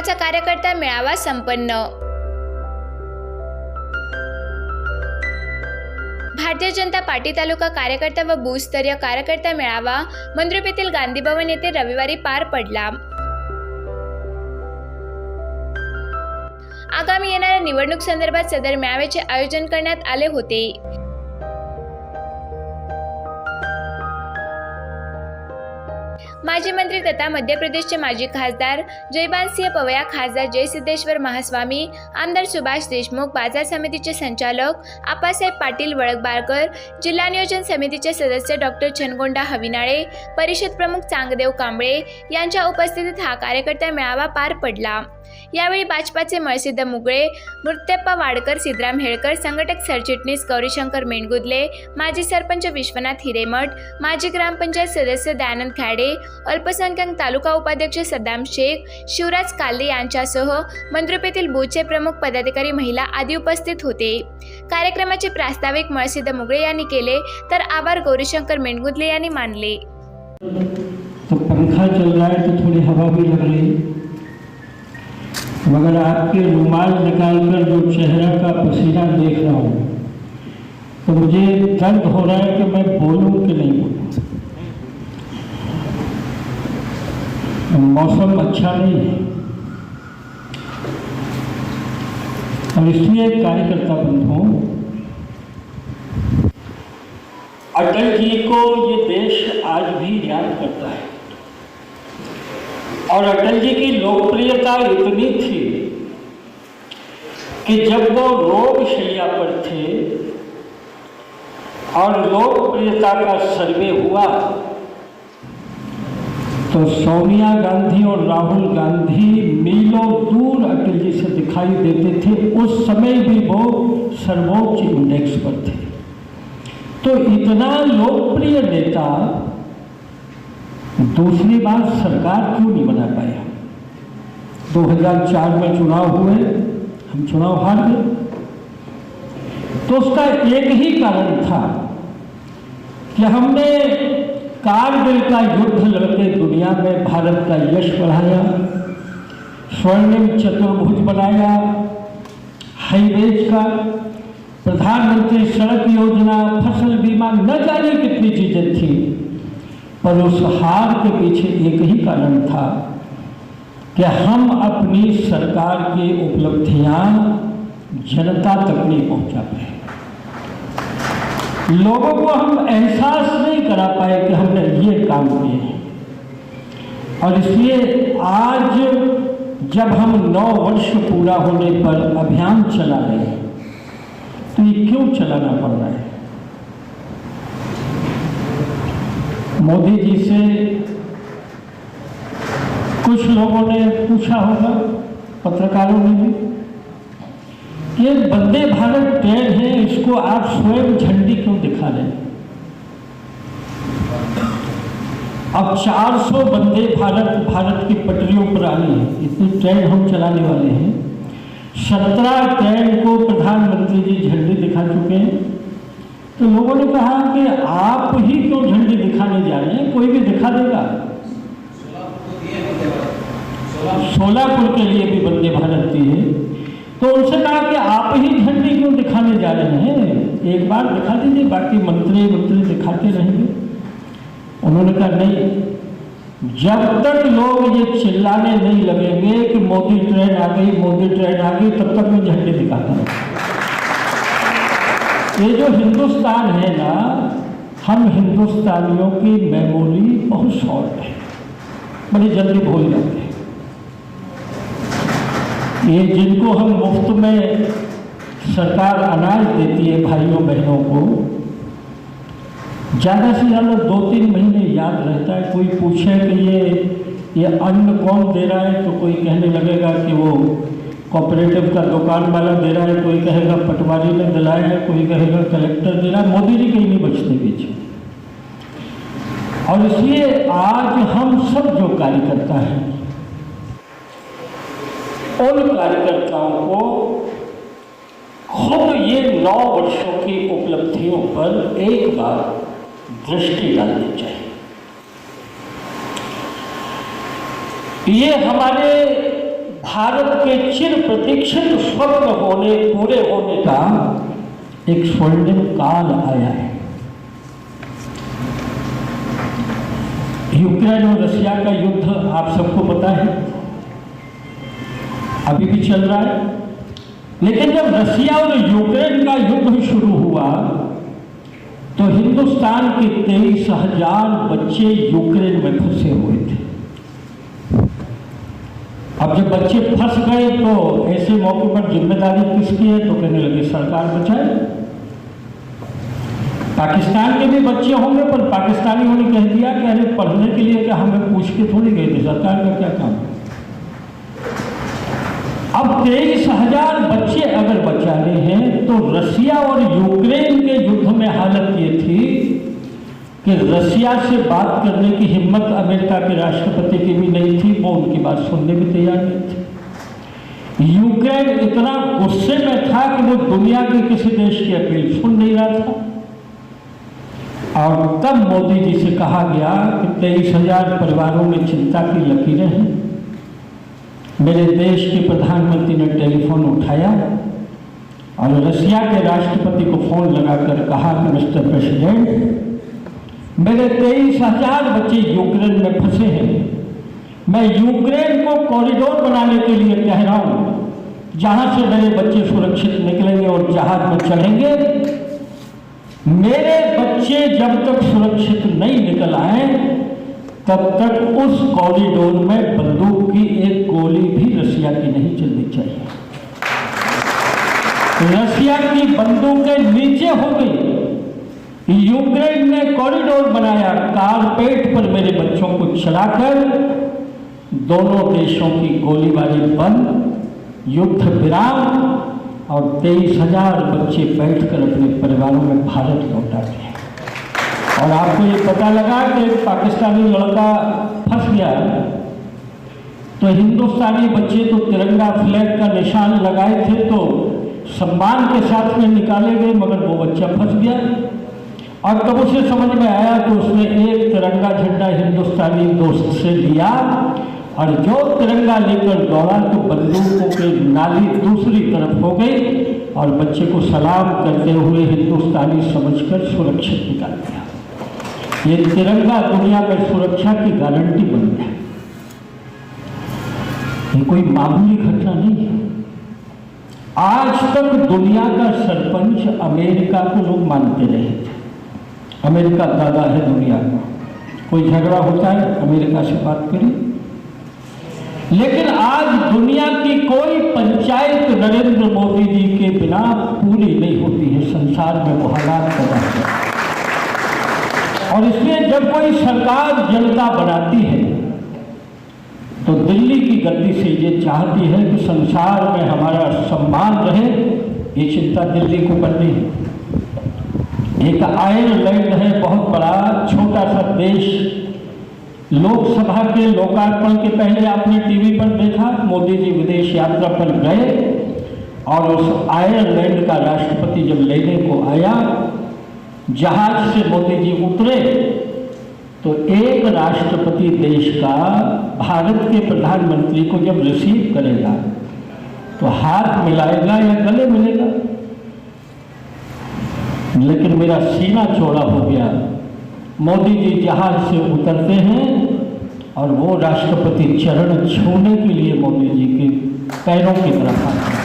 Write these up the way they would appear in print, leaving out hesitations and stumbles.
महत्त्वाचा कार्यकर्ता मेळावा संपन्न। भारतीय जनता पार्टी तालुका कार्यकर्ता व बूथस्तरीय कार्यकर्ता मेळावा मंद्रुप येथील गांधी भवन येथे रविवारी पार पडला। आगामी येणाऱ्या निवडणूक संदर्भात सदर मेळाव्याचे आयोजन करण्यात आले होते। माजी मंत्री तथा मध्य प्रदेशचे माजी खासदार जयभानसिंह पवया, खासदार जयसिद्धेश्वर महास्वामी, आमदार सुभाष देशमुख, बाजार समितीचे संचालक आप्पासाहेब पाटील वळगबाळकर, जिल्हा नियोजन समितीचे सदस्य डॉक्टर छनगोंडा हविनाळे, परिषद प्रमुख चांगदेव कांबळे यांच्या उपस्थितीत हा कार्यकर्ता मेळावा पार पडला। यावेळी भाजपाचे मळसिद्ध मुगळे, मुर्त्यप्पा वाडकर, सिद्धराम हेळकर, संघटक सरचिटणीस गौरीशंकर मेणगुदले, माजी सरपंच विश्वनाथ हिरेमठ, माजी ग्रामपंचायत सदस्य दयानंद खाडे, अल्पसंख्याक तालुका उपाध्यक्ष सद्दाम शेख, शिवराज काल्ले यांच्यासह मंद्रुप येथील बूथचे प्रमुख पदाधिकारी, महिला आदी उपस्थित होते। कार्यक्रमाचे प्रास्ताविक मळसिद्ध मुगळे यांनी केले तर आभार गौरीशंकर मेणगुदले यांनी मानले। तो पंखा चल रहा है तो थोड़ी हवा भी लग रही, मगर आपके रुमाल निकालकर जो चेहरा का पसीना देख रहा हूँ तो मुझे दर्द हो रहा है कि मैं बोलूँ कि नहीं बोलूँ। मौसम अच्छा नहीं है और इसलिए कार्यकर्ता बंधुओं, अटल जी को ये देश आज भी याद करता है और अटल जी की लोकप्रियता इतनी थी कि जब वो रोग शैया पर थे और लोकप्रियता का सर्वे हुआ तो सोनिया गांधी और राहुल गांधी मीलों दूर अटल जी से दिखाई देते थे। उस समय भी वो सर्वोच्च इंडेक्स पर थे। तो इतना लोकप्रिय नेता दूसरी बार सरकार क्यों नहीं बना पाया? 2004 में चुनाव हुए, हम चुनाव हार गए। तो उसका एक ही कारण था कि हमने कारगिल का युद्ध लड़के दुनिया में भारत का यश बढ़ाया, स्वर्णिम चतुर्भुज बनाया, हाईवेज का, प्रधानमंत्री सड़क योजना, फसल बीमा, न जाने कितनी चीजें थी। पर उस हार के पीछे एक ही कारण था कि हम अपनी सरकार की उपलब्धियां जनता तक नहीं पहुंचा पाए। लोगों को हम एहसास नहीं करा पाए कि हमने ये काम किए हैं। और इसलिए आज जब हम 9 वर्ष पूरा होने पर अभियान चला रहे हैं तो ये क्यों चलाना पड़ रहा है? मोदी जी से कुछ लोगों ने पूछा होगा, पत्रकारों ने भी, कि वंदे भारत ट्रेन है, इसको आप स्वयं झंडी क्यों दिखा रहे हैं? अब 400 वंदे भारत की पटरियों पर आई है, इतनी ट्रेन हम चलाने वाले हैं। 17 ट्रेन को प्रधानमंत्री जी झंडी दिखा चुके हैं। तो लोगों ने कहा कि आप ही क्यों झंडी दिखाने जा रहे हैं, कोई भी दिखा देगा। सोलापुर के लिए भी वंदे भारत दी है। तो उनसे कहा कि आप ही झंडी क्यों दिखाने जा रहे हैं, एक बार दिखा दीजिए, बाकी मंत्री दिखाते रहेंगे। उन्होंने कहा नहीं, जब तक लोग ये चिल्लाने नहीं लगेंगे कि मोदी ट्रेन आ गई, मोदी ट्रेन आ गई, तब तक मैं झंडी दिखाता हूँ। ये जो हिंदुस्तान है ना, हम हिंदुस्तानियों की मेमोरी बहुत शॉर्ट है, बड़ी जल्दी भूल जाते हैं। ये जिनको हम मुफ्त में सरकार अनाज देती है भाइयों बहनों को, ज़्यादा से ज़्यादा 2-3 महीने याद रहता है। कोई पूछे कि ये अन्न कौन दे रहा है तो कोई कहने लगेगा कि वो कोऑपरेटिव का दुकान वाला दे रहा है, कोई कहेगा पटवारी ने दिलाया है, कोई कहेगा कलेक्टर दे रहा है। मोदी जी कहीं नहीं बचते पीछे। और इसलिए आज हम सब जो कार्यकर्ता हैं, उन कार्यकर्ताओं को खुद ये 9 वर्षों की उपलब्धियों पर एक बार दृष्टि डालनी चाहिए। ये हमारे भारत के चिर प्रतीक्षित स्वप्न पूरे होने का एक स्वर्णिम काल आया है। यूक्रेन और रशिया का युद्ध आप सबको पता है, अभी भी चल रहा है। लेकिन जब रशिया और यूक्रेन का युद्ध शुरू हुआ तो हिंदुस्तान के 23,000 बच्चे यूक्रेन में फंसे हुए थे। अब जब बच्चे फंस गए तो ऐसे मौके पर जिम्मेदारी किसकी है? तो कहने लगे सरकार बचाए। पाकिस्तान के भी बच्चे होंगे, पर पाकिस्तानियों ने कह दिया कि अरे पढ़ने के लिए क्या हमें पूछ के थोड़ी गए थे, सरकार का क्या काम। अब 23,000 बच्चे अगर बचाने हैं तो रशिया और यूक्रेन के युद्ध में हालत ये थी कि रशिया से बात करने की हिम्मत अमेरिका के राष्ट्रपति की भी नहीं थी, वो उनकी बात सुनने भी तैयार नहीं थे। यूक्रेन इतना गुस्से में था कि वो दुनिया के किसी देश की अपील सुन नहीं रहा था। और तब मोदी जी से कहा गया कि 23,000 परिवारों में चिंता की लकीरें हैं। मेरे देश के प्रधानमंत्री ने टेलीफोन उठाया और रशिया के राष्ट्रपति को फोन लगाकर कहा कि मिस्टर प्रेसिडेंट, मेरे 23,000 बच्चे यूक्रेन में फंसे हैं। मैं यूक्रेन को कॉरिडोर बनाने के लिए कह रहा हूँ, जहाँ से मेरे बच्चे सुरक्षित निकलेंगे और जहाज में चढ़ेंगे। मेरे बच्चे जब तक सुरक्षित नहीं निकल आए तब तक उस कॉरिडोर में बंदूक की एक गोली भी रशिया की नहीं चलनी चाहिए। रशिया की बंदूकें नीचे हो गई। यूक्रेन ने कॉरिडोर बनाया, कारपेट पर मेरे बच्चों को चलाकर दोनों देशों की गोलीबारी बंद, युद्ध विराम, और 23,000 बच्चे बैठकर अपने परिवारों में भारत लौटा गए। और आपको ये पता लगा कि एक पाकिस्तानी लड़का फंस गया तो हिंदुस्तानी बच्चे तो तिरंगा फ्लैग का निशान लगाए थे तो सम्मान के साथ में निकाले गए, मगर वो बच्चा फंस गया। और तब उसे समझ में आया तो उसने एक तिरंगा झंडा हिंदुस्तानी दोस्त से लिया और जो तिरंगा लेकर दौड़ा तो बंदूकों की नाली दूसरी तरफ हो गई और बच्चे को सलाम करते हुए हिंदुस्तानी समझकर सुरक्षित निकाल दिया। ये तिरंगा दुनिया में सुरक्षा की गारंटी बन गया। ये कोई मामूली घटना नहीं है। आज तक दुनिया का सरपंच अमेरिका को लोग मानते रहे थे। अमेरिका दादा है दुनिया का, कोई झगड़ा होता है अमेरिका से बात करिए। लेकिन आज दुनिया की कोई पंचायत नरेंद्र मोदी जी के बिना पूरी नहीं होती है। संसार में वो हालात पैदा है और इसलिए जब कोई सरकार जनता बनाती है तो दिल्ली की गद्दी से ये चाहती है कि संसार में हमारा सम्मान रहे। ये चिंता दिल्ली को करनी है। एक आयरलैंड है, बहुत बड़ा छोटा सा देश। लोकसभा के लोकार्पण के पहले आपने टीवी पर देखा, मोदी जी विदेश यात्रा पर गए और उस आयरलैंड का राष्ट्रपति जब लेने को आया, जहाज से मोदी जी उतरे तो एक राष्ट्रपति देश का भारत के प्रधानमंत्री को जब रिसीव करेगा तो हाथ मिलाएगा या गले मिलेगा। लेकिन मेरा सीना चौड़ा हो गया। मोदी जी जहाज से उतरते हैं और वो राष्ट्रपति चरण छूने के लिए मोदी जी के पैरों की तरफ आते हैं।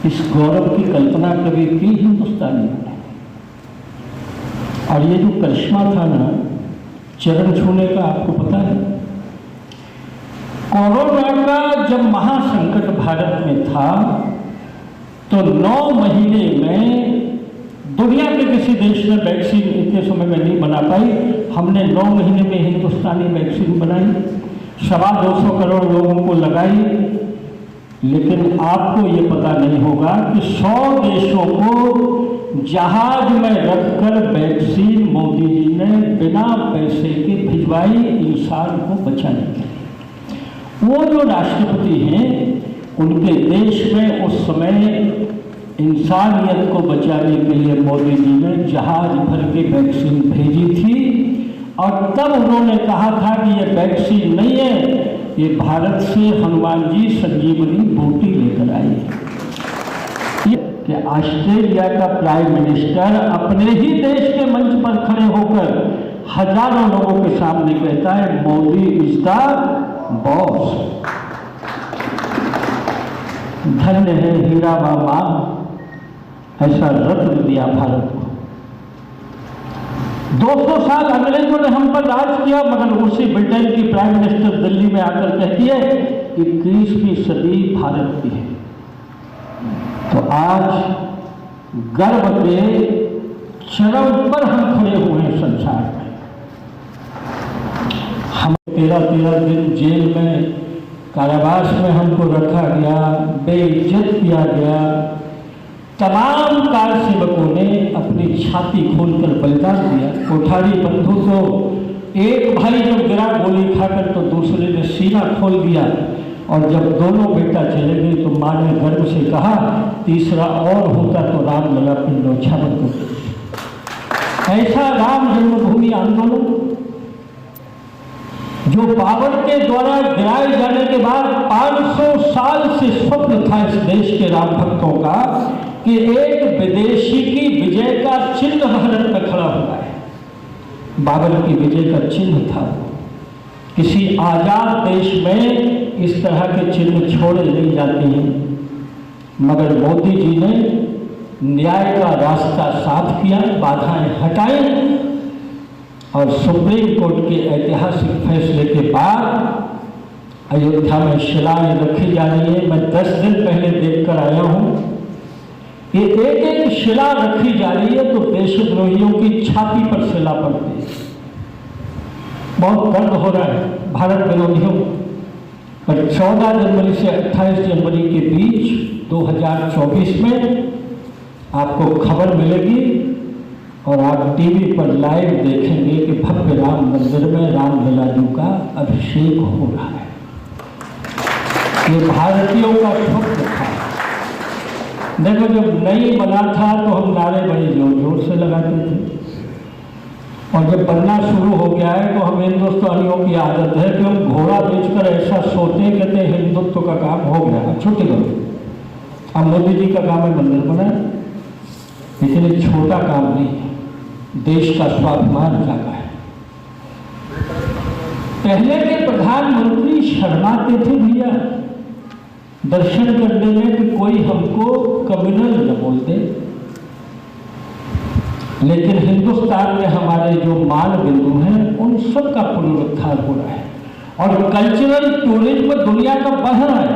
इस गौरव की कल्पना कभी की हिंदुस्तानी ने? और ये जो करिश्मा था ना चरण छूने का, आपको पता है कोरोना का जब महासंकट भारत में था तो 9 महीने में दुनिया के किसी देश ने वैक्सीन इतने समय में नहीं बना पाई। हमने 9 महीने में हिंदुस्तानी वैक्सीन बनाई, 225 करोड़ लोगों को लगाई। लेकिन आपको ये पता नहीं होगा कि 100 देशों को जहाज में रखकर वैक्सीन मोदी जी ने बिना पैसे के भिजवाई इंसान को बचाने के लिए। वो जो राष्ट्रपति हैं उनके देश में उस समय इंसानियत को बचाने के लिए मोदी जी ने जहाज भर के वैक्सीन भेजी थी। और तब उन्होंने कहा था कि ये वैक्सीन नहीं है, ये भारत से हनुमान जी संजीवनी बूटी लेकर आए कि ऑस्ट्रेलिया का प्राइम मिनिस्टर अपने ही देश के मंच पर खड़े होकर हजारों लोगों के सामने कहता है मोदी इज द बॉस। धन्य है हीरा बाबा, ऐसा रत्न दिया भारत को। 200 साल अंग्रेजों ने हम पर राज किया, मगर उसी ब्रिटेन की प्राइम मिनिस्टर दिल्ली में आकर कहती है 21वीं सदी भारत की है। तो आज गर्व के चरम पर हम खड़े हुए हैं संसार में। हम 13 दिन जेल में कारावास में हमको रखा गया, बेइज्जत किया गया। तमाम कार सेवकों ने अपनी छाती खोलकर बलिदान दिया। कोठारी बंधु तो एक भाई जब गिरा गोली खाकर तो दूसरे ने सीना खोल दिया, और जब दोनों बेटा चले गए तो माँ ने गर्व से कहा तीसरा और होता तो रामलला पर नौछावर करते। ऐसा राम जन्मभूमि आंदोलन जो बाबर के द्वारा गिराए जाने के बाद 500 साल से स्वप्न था इस देश के राम भक्तों का कि एक विदेशी की विजय का चिन्ह भारत में खड़ा हुआ है। बाबर की विजय का चिन्ह था। किसी आजाद देश में इस तरह के चिन्ह छोड़े नहीं जाते हैं, मगर मोदी जी ने न्याय का रास्ता साफ किया, बाधाएं हटाई, और सुप्रीम कोर्ट के ऐतिहासिक फैसले के बाद अयोध्या में शिलाएं रखी जा रही है। मैं 10 दिन पहले देखकर आया हूं। ये एक एक शिला रखी जा रही है तो देशद्रोहियों की छाती पर शिला पड़ती है। बहुत दर्द हो रहा है भारत विरोधियों पर। 14 जनवरी से 28 जनवरी के बीच 2024 में आपको खबर मिलेगी और आप टीवी पर लाइव देखेंगे कि भव्य राम मंदिर में रामलला जी का अभिषेक हो रहा है। ये भारतीयों का स्वप्न था। देखो जब नहीं बना था तो हम नारे बड़े जोर जोर से लगाते थे, और जब बनना शुरू हो गया है तो हम हिंदुस्तानियों की आदत है कि हम घोड़ा बेचकर ऐसा सोते कहते हिंदुत्व का काम हो गया, अब छुट्टी करो। अब मोदी जी का काम है मंदिर बनाए, लेकिन एक छोटा काम नहीं है, देश का स्वाभिमान जागा है। पहले के प्रधानमंत्री शर्माते थे भैया दर्शन करने में कि कोई हमको कम्युनल न बोल दे, लेकिन हिंदुस्तान में हमारे जो मान बिंदु हैं उन सब का पुनरुद्धार हो रहा है, और कल्चरल टूरिज्म दुनिया का बढ़ रहा है।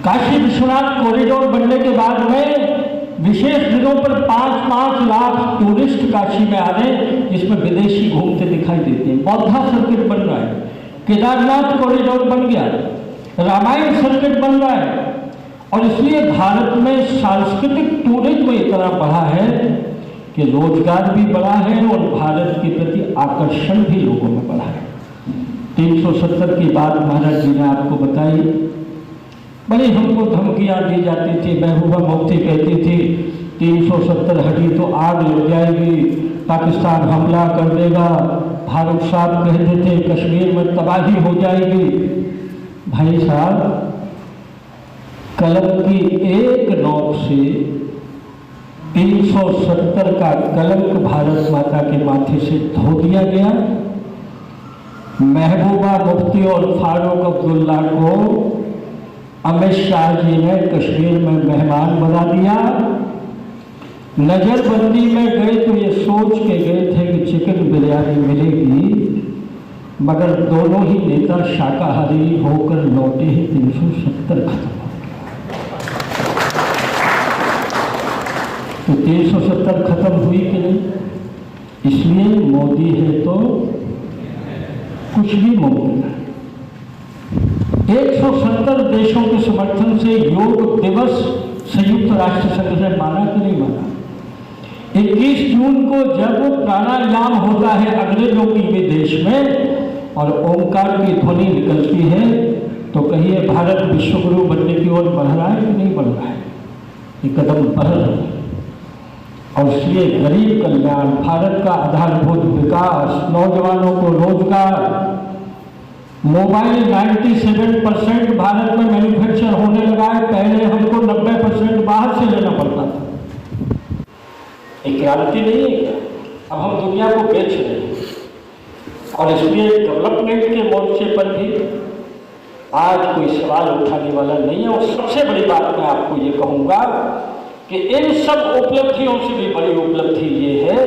काशी विश्वनाथ कॉरिडोर बनने के बाद में विशेष दिनों पर 5-5 लाख टूरिस्ट काशी में आ रहे हैं, जिसमें विदेशी घूमते दिखाई देते हैं। बौद्धा सर्किट बन रहा है, केदारनाथ कॉरिडोर बन गया, रामायण सर्किट बन रहा है, और इसलिए भारत में सांस्कृतिक टूरिज्म इतना बढ़ा है कि रोजगार भी बढ़ा है और भारत के प्रति आकर्षण भी लोगों में बढ़ा है। 370 की बात महाराज जी ने आपको बताई। बड़ी हमको धमकियां दी जाती थी। महबूबा मुफ्ती कहती थी 370 हटी तो आग लग जाएगी, पाकिस्तान हमला कर देगा। फारूक साहब कहते थे कश्मीर में तबाही हो जाएगी। भाई साहब, कलम की एक नोक से 370 का कलंक भारत माता के माथे से धो दिया गया। महबूबा मुफ्ती और फारूक अब्दुल्ला को अमित शाह जी ने कश्मीर में मेहमान बना दिया। नजरबंदी में गए तो ये सोच के गए थे कि चिकन बिरयानी मिलेगी, मगर दोनों ही नेता शाकाहारी होकर लौटे ही 370 खत्म हो गया। तो 370 खत्म हुई कि नहीं? इसलिए मोदी है तो कुछ भी मुमकिन है। 170 देशों के समर्थन से योग दिवस संयुक्त राष्ट्र संघ ने माना कि नहीं माना? 21 जून को जब प्राणायाम होता है अंग्रेजों की भी देश में और ओंकार की ध्वनि निकलती है, तो कहिए भारत विश्वगुरु बनने की ओर बढ़ रहा है कि नहीं बढ़ रहा है? ये कदम बढ़ रहा है। और इसलिए गरीब कल्याण, भारत का आधारभूत विकास, नौजवानों को रोजगार, मोबाइल 97% भारत में मैन्युफैक्चर होने लगा है। पहले हमको 90% बाहर से लेना पड़ता था। एक क्रांति नहीं है क्या? अब हम दुनिया को बेच रहे हैं और इसलिए डेवलपमेंट के मोर्चे पर भी आज कोई सवाल उठाने वाला नहीं है। और सबसे बड़ी बात मैं आपको ये कहूँगा कि इन सब उपलब्धियों से भी बड़ी उपलब्धि ये है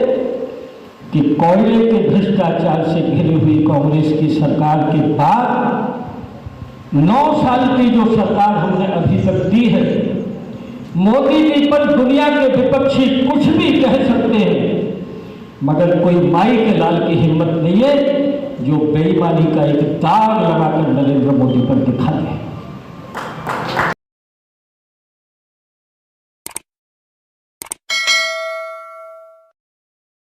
कि कोयले के भ्रष्टाचार से घिरी हुई कांग्रेस की सरकार के बाद 9 साल की जो सरकार हमने अभी तक दी है, मोदी जी पर दुनिया के विपक्षी कुछ भी कह सकते हैं, मगर कोई माई के लाल की हिम्मत नहीं है जो बेईमानी का एक दाग लगाकर नरेंद्र मोदी पर दिखा दे।